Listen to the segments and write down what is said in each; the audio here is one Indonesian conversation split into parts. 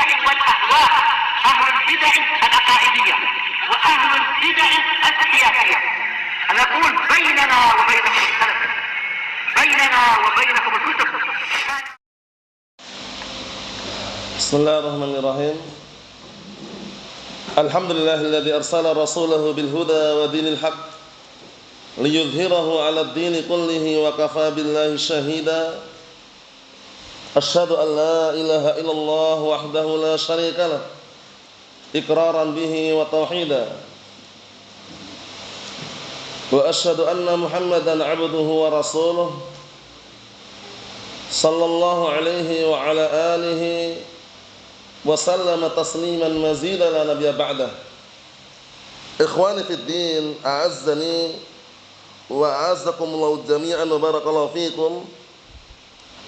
البدع والأهواء، أهل البدع العقائدية وأهل البدع السياسية. نقول بيننا وبينكم السلف، بيننا وبينكم الكتب. بسم الله الرحمن الرحيم. الحمد لله الذي أرسل رسوله بالهدى ودين الحق ليظهره على الدين كله وكفى بالله شهيدا. أشهد أن لا إله إلا الله وحده لا شريك له إقرارا به وتوحيدا، وأشهد أن محمدا عبده ورسوله صلى الله عليه وعلى آله وسلم تسليما مزيدا لا نبي بعده. إخواني في الدين، أعزني وأعزكم الله جميعا وبarakallahu fikum.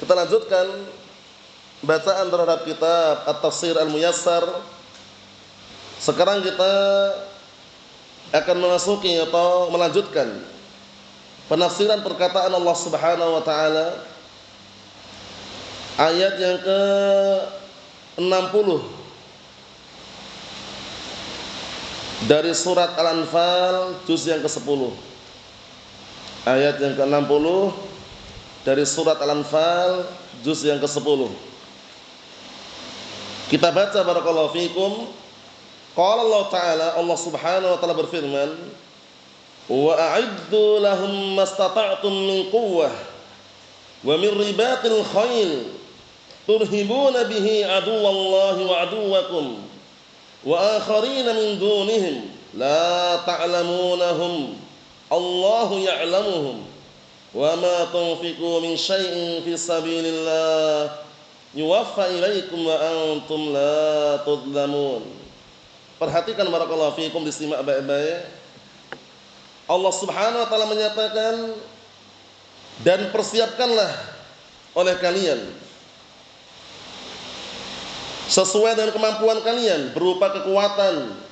Kita lanjutkan bacaan terhadap kitab At-Tafsir Al-Muyassar. Sekarang kita akan memasuki atau melanjutkan penafsiran perkataan Allah Subhanahu wa taala ayat yang ke-60 dari surat Al-Anfal juz yang ke-10. Ayat yang ke-60 dari surat Al-Anfal juz yang ke-10. Kita baca barakallahu fikum. Qala Allah Ta'ala, Allah Subhanahu wa taala berfirman, "Wa a'iddu lahum mastata'tum min quwwah wa min ribatil khail turhibuna bihi aduwallahi wa aduwakum wa akharina min dunihim la ta'lamunahum Allahu ya'lamuhum wa ma tunfiqu min syai'in fi sabilillah yuwaffa ilaikum wa antum la tudlamun." Perhatikan barakallahu fikum, disimak baik-baik. Allah Subhanahu wa taala menyatakan, dan persiapkanlah oleh kalian sesuai dengan kemampuan kalian berupa kekuatan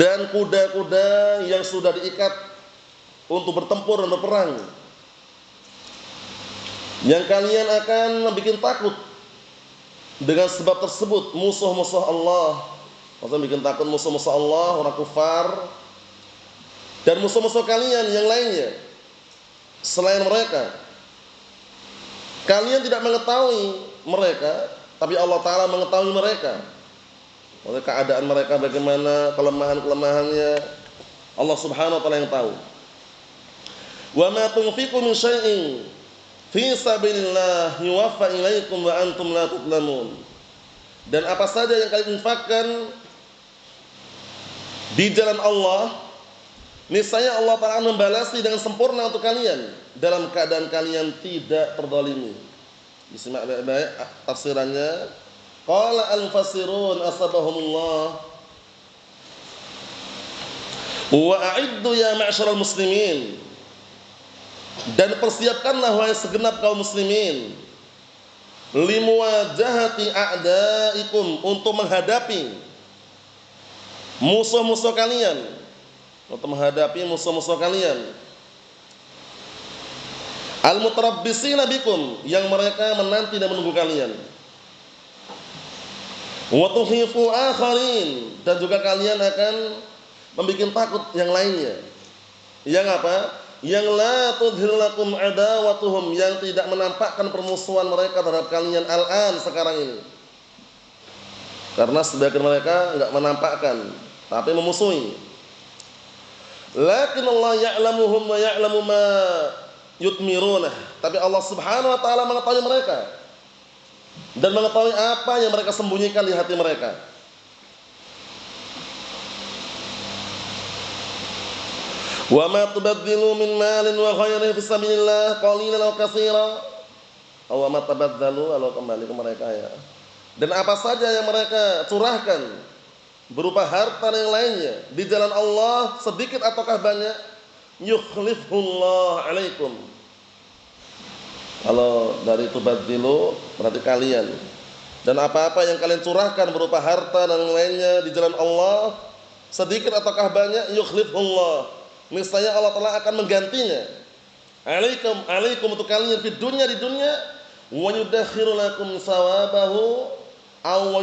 dan kuda-kuda yang sudah diikat untuk bertempur dan berperang, yang kalian akan membuat takut dengan sebab tersebut musuh-musuh Allah. Maksudnya bikin takut musuh-musuh Allah, orang kufar, dan musuh-musuh kalian yang lainnya selain mereka. Kalian tidak mengetahui mereka, tapi Allah Ta'ala mengetahui mereka. Maksudnya keadaan mereka bagaimana, kelemahan-kelemahannya, Allah Subhanahu wa taala yang tahu. Wa ma tunfiqu min syai'in fi sabilillah yuwaffa ilaikum wa antum la tudlamun. Dan apa saja yang kalian infakkan di jalan Allah, niscaya Allah Ta'ala membalasi dengan sempurna untuk kalian dalam keadaan kalian tidak terzalimi. Disimak baik-baik tafsirannya. Qala al-mufassirun asbahumullah wa a'iddu ya ma'syaral muslimin, dan persiapkanlah wahai segenap kaum muslimin, limuwajahati a'daikum, untuk menghadapi musuh-musuh kalian, untuk menghadapi musuh-musuh kalian, al-mutarabbisina bikum, yang mereka menanti dan menunggu kalian, wa tuhifu akharin, dan juga kalian akan membuat takut yang lainnya. Yang apa? Yang la tudhillakum adawatuhum, yang tidak menampakkan permusuhan mereka terhadap kalian al-an, sekarang ini. Karena sebagian mereka enggak menampakkan, tapi memusuhi. Lakin Allah ya'lamuhum wa ya'lamu ma yutmiruna, tapi Allah Subhanahu wa taala mengetahui mereka dan mengetahui apa yang mereka sembunyikan di hati mereka. Wa ma tubaddilu min malin wa khairin fi sabilillah qalilan aw katsiran, aw ma tabaddalu, kalau kembali ke mereka ya. Dan apa saja yang mereka curahkan berupa harta dan yang lainnya di jalan Allah, sedikit ataukah banyak, yukhlifullah alaikum. Kalau dari tubaddilu berarti kalian. Dan apa-apa yang kalian curahkan berupa harta dan yang lainnya di jalan Allah, sedikit ataukah banyak, yukhlifullah, niscaya Allah Ta'ala akan menggantinya. Alaikum untuk kalian di dunia, wa yudakhiru lakum sawabahu aw wa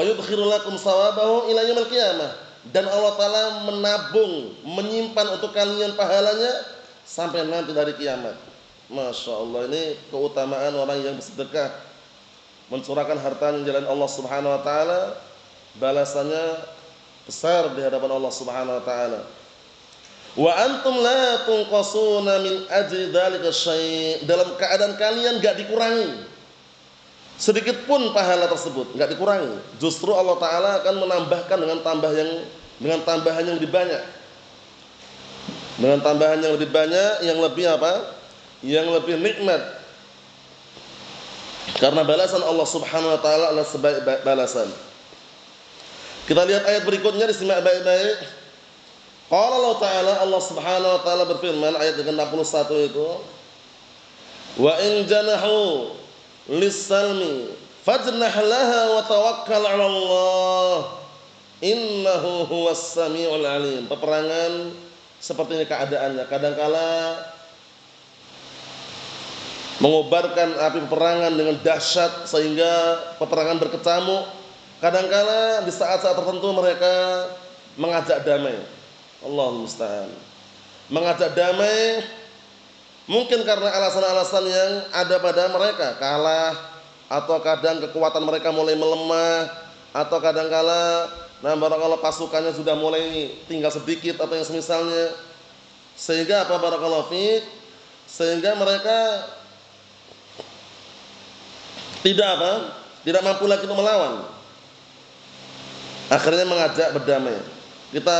yudkhiru lakum sawabahu ila yaumil qiyamah, dan Allah taala menabung, menyimpan untuk kalian pahalanya sampai nanti dari kiamat. Masya Allah, ini keutamaan orang yang bersedekah, mencurahkan hartanya jalan Allah Subhanahu wa taala, balasannya besar di hadapan Allah Subhanahu wa taala. Wa antum la tunqasuna min ajri dzalika syai', dalam keadaan kalian enggak dikurangi sedikit pun pahala tersebut, enggak dikurangi. Justru Allah taala akan menambahkan dengan tambahan yang lebih banyak. Dengan tambahan yang lebih banyak, yang lebih apa? Yang lebih nikmat. Karena balasan Allah Subhanahu wa taala adalah sebaik balasan. Kita lihat ayat berikutnya, disimak baik-baik. Qala Allah taala, Allah Subhanahu wa taala berfirman ayat ke-61 itu, wa in janahu lis-salmi fajnah laha wa tawakkal 'ala Allah innahu huwas samiul alim. Peperangan seperti ini keadaannya, kadangkala mengobarkan api peperangan dengan dahsyat sehingga peperangan berkecamuk. Kadangkala di saat-saat tertentu mereka mengajak damai. Allahul musta'an. Mengajak damai mungkin karena alasan-alasan yang ada pada mereka, kalah, atau kadang kekuatan mereka mulai melemah, atau kadangkala barakallahu pasukannya sudah mulai tinggal sedikit atau yang semisalnya. Sehingga apa, barakallahu fiik, sehingga mereka tidak mampu lagi untuk melawan. Akhirnya mengajak berdamai. Kita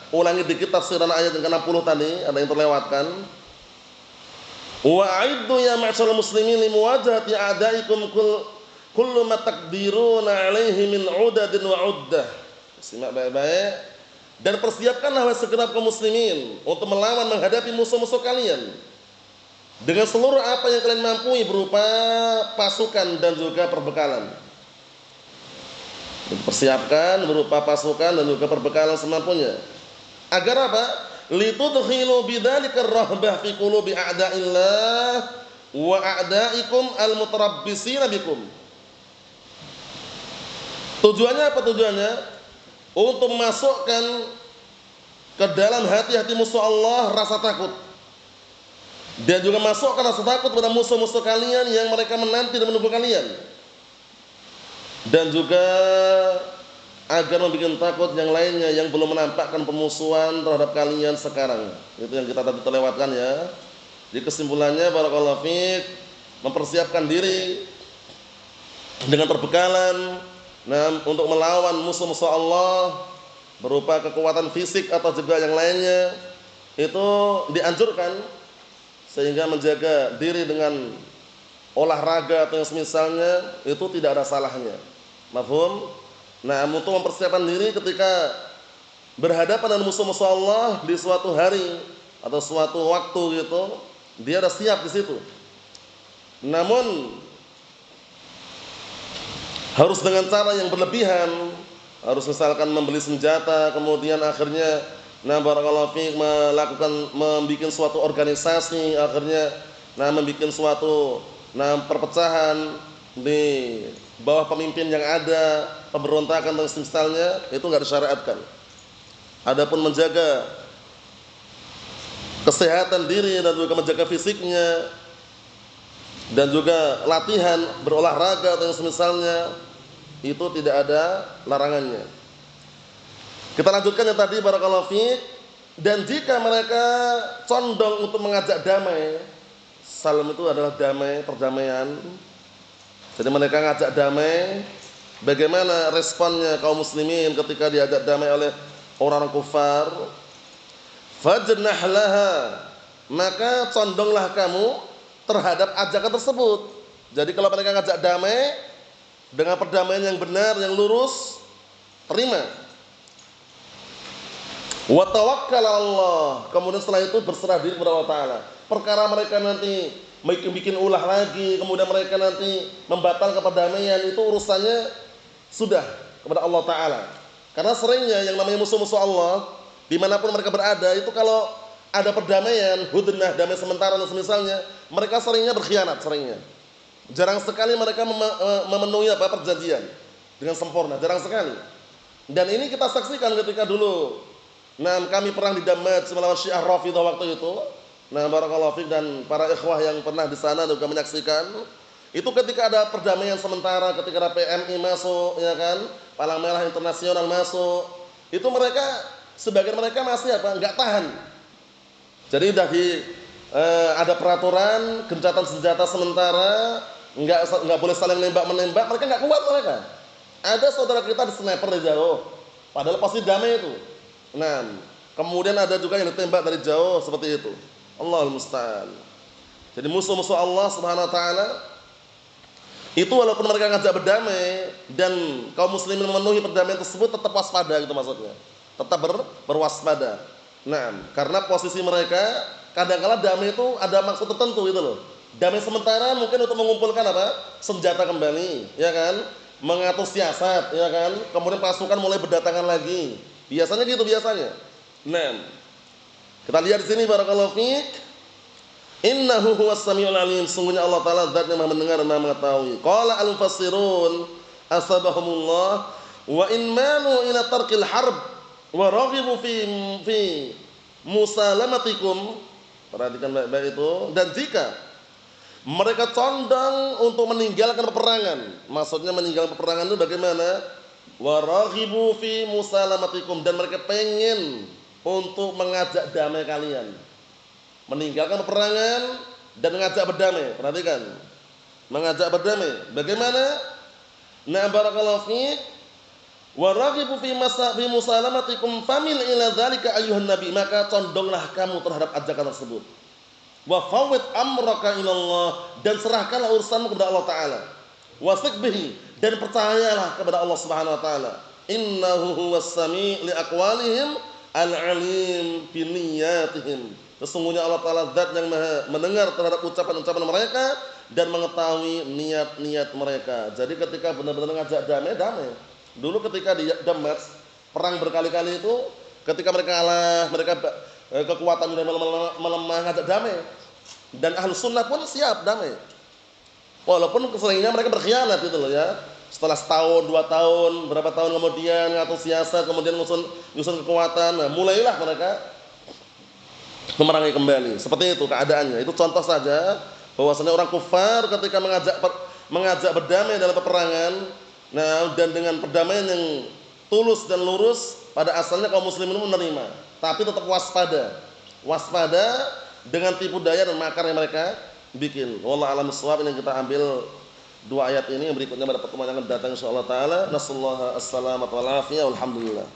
ulangi dikit tafsiran ayat yang ke-60 tadi, ada yang terlewatkan. Wa a'iddu ya ma'syarul muslimin li muwajahati a'daikum kullu ma taqdiruna 'alaihi min 'udadin wa 'uddah. Simak baik-baik. Dan persiapkanlah segenap kaum muslimin untuk melawan, menghadapi musuh-musuh kalian dengan seluruh apa yang kalian mampu berupa pasukan dan juga perbekalan. Persiapkan berupa pasukan dan juga perbekalan semampunya. Agar apa? Litudkhilu bidzalika ar-rahbah fi qulubi a'da'illah wa a'da'ikum al-mutarabbisina bikum. Tujuannya apa tujuannya? Untuk memasukkan ke dalam hati-hati musuh Allah rasa takut. Dan juga masukkan rasa takut pada musuh-musuh kalian yang mereka menanti dan menunggu kalian. Dan juga agar membuat takut yang lainnya yang belum menampakkan permusuhan terhadap kalian sekarang. Itu yang kita tadi terlewatkan ya. Di kesimpulannya, barakallahu fiik, mempersiapkan diri dengan perbekalan untuk melawan musuh-musuh Allah berupa kekuatan fisik atau juga yang lainnya, itu dianjurkan, sehingga menjaga diri dengan olahraga atau yang semisalnya itu tidak ada salahnya. Mafhum? Nah, untuk mempersiapkan diri ketika berhadapan dengan musuh-musuh Allah di suatu hari atau suatu waktu gitu, dia sudah siap di situ. Namun harus dengan cara yang berlebihan, harus misalkan membeli senjata, kemudian akhirnya barakallahu fiik membuat suatu organisasi, akhirnya membuat suatu perpecahan di bawah pemimpin yang ada, pemberontakan dan semisalnya, itu enggak disyariatkan. Adapun menjaga kesehatan diri dan juga menjaga fisiknya dan juga latihan berolahraga atau yang semisalnya, itu tidak ada larangannya. Kita lanjutkan yang tadi, barakallahu fiik. Dan jika mereka condong untuk mengajak damai, salam itu adalah damai, perdamaian. Jadi mereka ngajak damai. Bagaimana responnya kaum muslimin ketika diajak damai oleh orang kufar? Fajnah laha, maka condonglah kamu terhadap ajakan tersebut. Jadi kalau mereka ngajak damai dengan perdamaian yang benar, yang lurus, terima. Wa tawakkal Allah, kemudian setelah itu berserah diri kepada Allah Ta'ala. Perkara mereka nanti bikin ulah lagi, kemudian mereka nanti membatalkan perdamaian, itu urusannya sudah kepada Allah Ta'ala. Karena seringnya yang namanya musuh-musuh Allah, dimanapun mereka berada, itu kalau ada perdamaian, hudnah, damai sementara dan semisalnya, mereka seringnya berkhianat, seringnya. Jarang sekali mereka memenuhi perjanjian dengan sempurna, jarang sekali. Dan ini kita saksikan ketika dulu kami perang di Damaj melawan Syiah Rafidhah waktu itu. Barakallahu fiik, dan para ikhwah yang pernah di sana juga menyaksikan. Itu ketika ada perdamaian sementara, ketika ada PMI masuk, ya kan, Palang Merah Internasional masuk, itu mereka, sebagian mereka masih enggak tahan. Jadi ada peraturan gencatan senjata sementara, enggak boleh saling menembak, mereka enggak kuat mereka. Ada saudara kita di sniper dari jauh, padahal pasti damai itu. Kemudian ada juga yang ditembak dari jauh seperti itu. Allahul musta'an. Jadi musuh-musuh Allah Subhanahu wa taala itu walaupun mereka ngajak berdamai dan kaum muslimin memenuhi perdamaian tersebut, tetap waspada gitu maksudnya. Tetap berwaspada. Karena posisi mereka kadang-kala damai itu ada maksud tertentu gitu loh. Damai sementara mungkin untuk mengumpulkan senjata kembali, ya kan? Mengatur siasat, ya kan? Kemudian pasukan mulai berdatangan lagi. Biasanya gitu biasanya. Kita lihat di sini barakallahu fiik. Innahu huwas samiul alim. Sungguhnya Allah taala zat yang Maha mendengar dan Maha mengetahui. Qala al-mufassirun asabahumullah wa in manu ila tarkil harb wa raghibu fi musalamatikum. Perhatikan baik-baik itu. Dan jika mereka condong untuk meninggalkan peperangan, maksudnya meninggalkan peperangan itu bagaimana? Wa raghibu fi musalamatikum, dan mereka pengen untuk mengajak damai kalian, meninggalkan peperangan dan mengajak berdamai. Perhatikan, mengajak berdamai. Bagaimana? Barakallahu fiik. Wa raghibu fi musalamatikum famil ila dzalika ayyuhan nabi, maka condonglah kamu terhadap ajakan tersebut. Wa fawwid amraka ila Allah, dan serahkanlah urusanmu kepada Allah taala. Wasik bihi, dan percayalah kepada Allah Subhanahu wa taala. Innahu huwas sami' li aqwalihim al-alim bi niyyatihim. Sesungguhnya Allah taala zat yang Maha mendengar terhadap ucapan-ucapan mereka dan mengetahui niat-niat mereka. Jadi ketika benar-benar ngajak damai. Dulu ketika di Damaj perang berkali-kali itu, ketika mereka kalah, mereka kekuatan sudah melemah, ngajak damai. Dan Ahlus Sunnah pun siap damai. Walaupun seringnya mereka berkhianat gitu loh ya. Setelah setahun, 2 tahun, berapa tahun kemudian ngatur siasat, kemudian nyusun kekuatan, mulailah mereka memerangi kembali. Seperti itu keadaannya. Itu contoh saja bahwasanya orang kufar ketika mengajak berdamai dalam peperangan, dan dengan perdamaian yang tulus dan lurus, pada asalnya kaum muslimin menerima, tapi tetap waspada. Waspada dengan tipu daya dan makar yang mereka bikin. Wallahu a'lam bishawab. Ini kita ambil 2 ayat ini, yang berikutnya pada pertemuan yang akan datang insyaallah taala. Nasallahu as-salamata wal afiyah. Alhamdulillah.